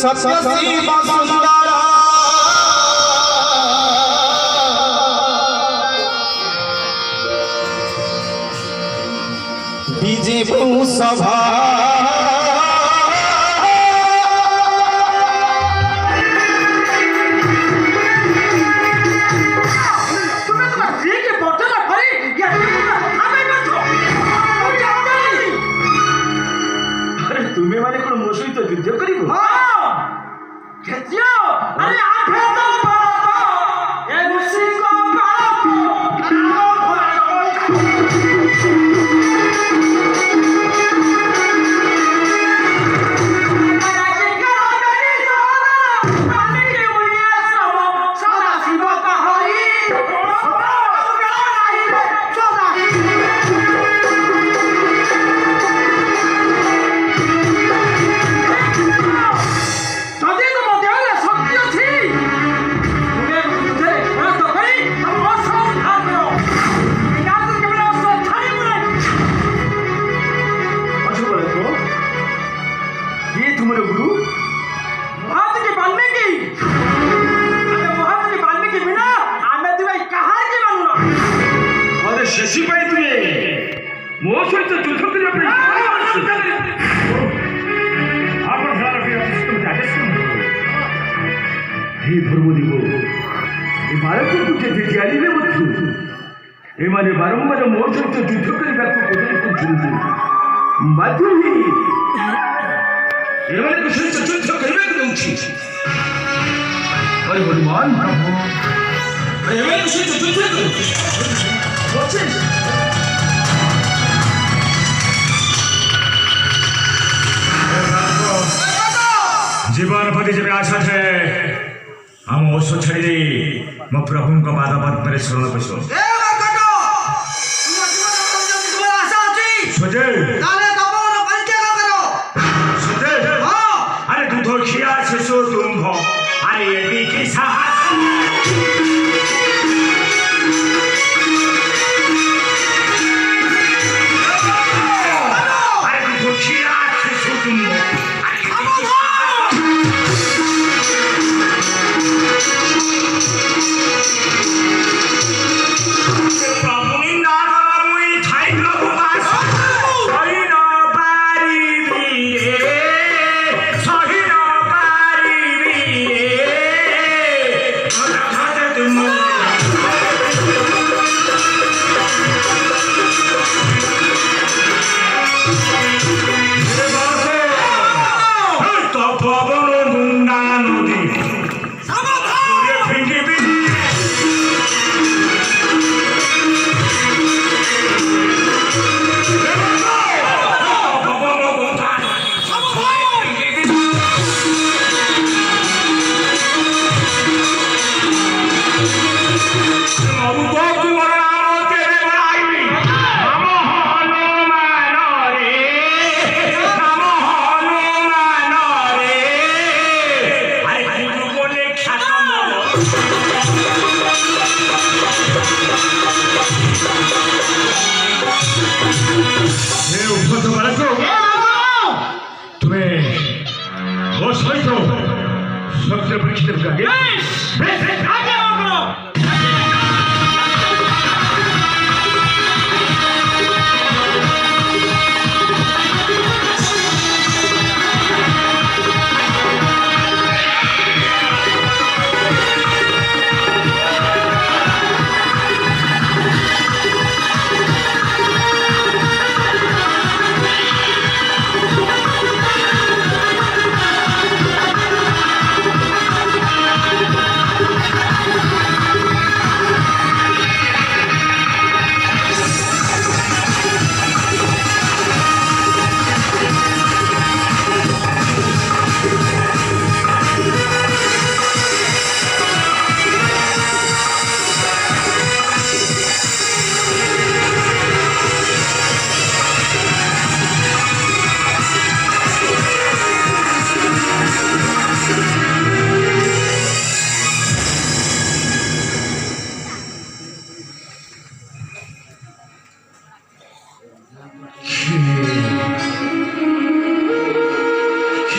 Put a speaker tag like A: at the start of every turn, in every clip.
A: सत्य शिव सुंदर विजेबु सभा एमाने बारंबार मोर सहित युद्ध करने सहित युद्ध करने अरे हनुमान सहित युद्ध जीवन प्रति जब आशा है हम ओषो छाड़ी मो प्रभु का पाद पद्म शरण पशु अरे दूध खिया शिशु तुम हो अरे ये की साहस अरे दूध खिया शिशु तुम हो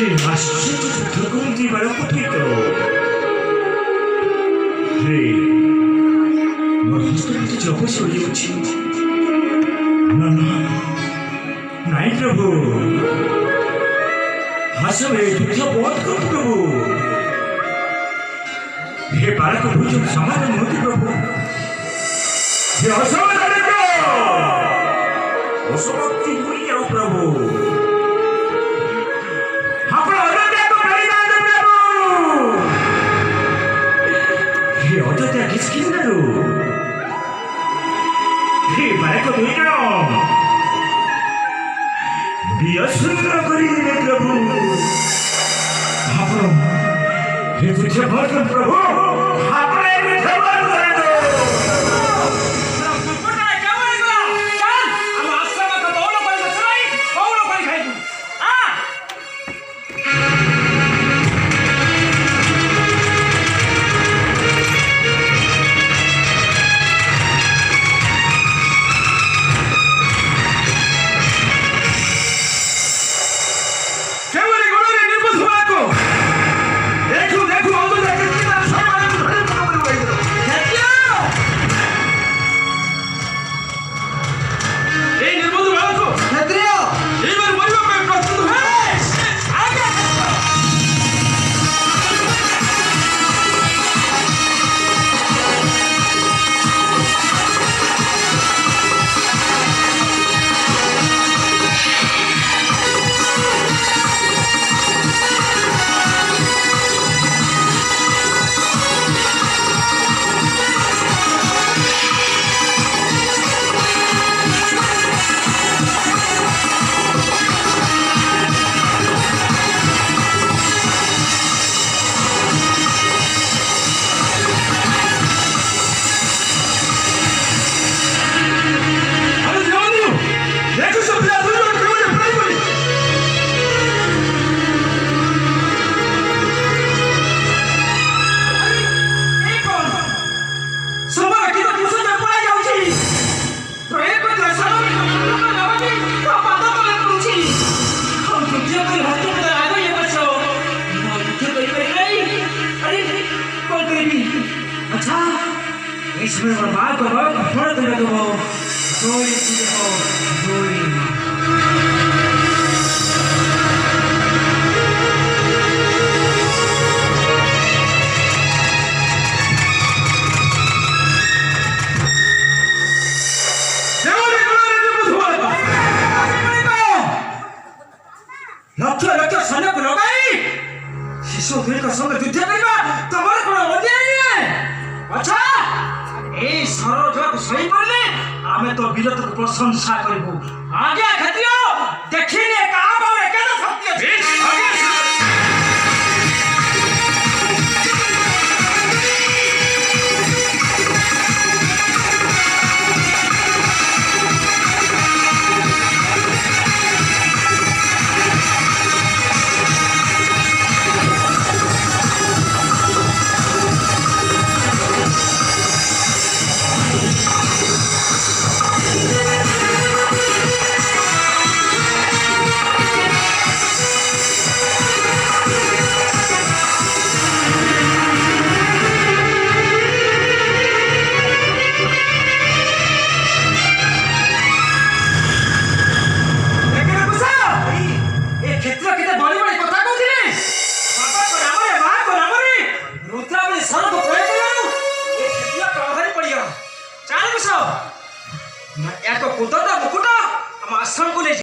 A: हे आश्चर्य युद्ध କରିଯିବାର ପଠିତ हे ମୋର ହସ୍ତଗତି ଜବସ ହୋଇଯାଉଛି ନା ନା ନାଇଁ ପ୍ରଭୁ ହାସବେ ଯୁଦ୍ଧ ବନ୍ଦ କର ପ୍ରଭୁ हे बालक भूज समान मोदी प्रभु हे असमक्ति हुई जाओ प्रभु आपण अयोध्या को बलिदान प्रभु हे अयोध्या किसकिंदरू हे बालक भूज बियसुंदर करी दिले प्रभु आपण हे तुझे भक्त प्रभु आपने मुझे बंद कर दो
B: पुटा क्या बोलेगा चल हम आश्रम का दौड़ कोई बचराई कौन कोई खाएगी आ
A: केवल गुरु ने निर्बुद्ध को देखो देखो हम तो जाके कितना सामान धरे पकड़ हुए इधर ए निर्बुद्ध बालको
B: क्षत्रिय
A: ये बार मरिबा पे प्रस्तुत है
B: आगे
A: अरे जवानियों देखो सब पिला दूर और क्यों ने पढ़ाई बोली
B: ए कौन सुबह की तो मुझे जब पड़ा जाऊची प्रयोग को दर्शन में हम लगावती तो पाता तो लग पूछी हम तुझे कोई हाथ में लगा दो ये बच्चों मुझे कोई पे नहीं अरे कौन करेगी अच्छा इसमें बर्बाद को बहुत फर्क लगा दो जोड़ी तुझे को जोड़ी
A: केवल गुरु ने निर्बुद्ध बालको
B: लक्ष्य लक्ष्य सैन्य को लगाई शिशु दुई का संग युद्ध करवा तुम्हारे कोन अन्याय नहीं अच्छा ए सरोज को सही करले हमें तो वीरत को प्रशंसा करबो आगे खतियो देखिने काम और केना सत्य
A: आगे
B: देखिने गुसा ए क्षेत्र केते बड़ी बड़ी कथा कहथिले बाबा को नाम रे मां को नाम रे रुद्रावली सर्व प्रयोग करू ए क्षेत्र कहानी पड़ियो चाल गुसा ना एको कुदता मुकुटा हम आश्रम को ले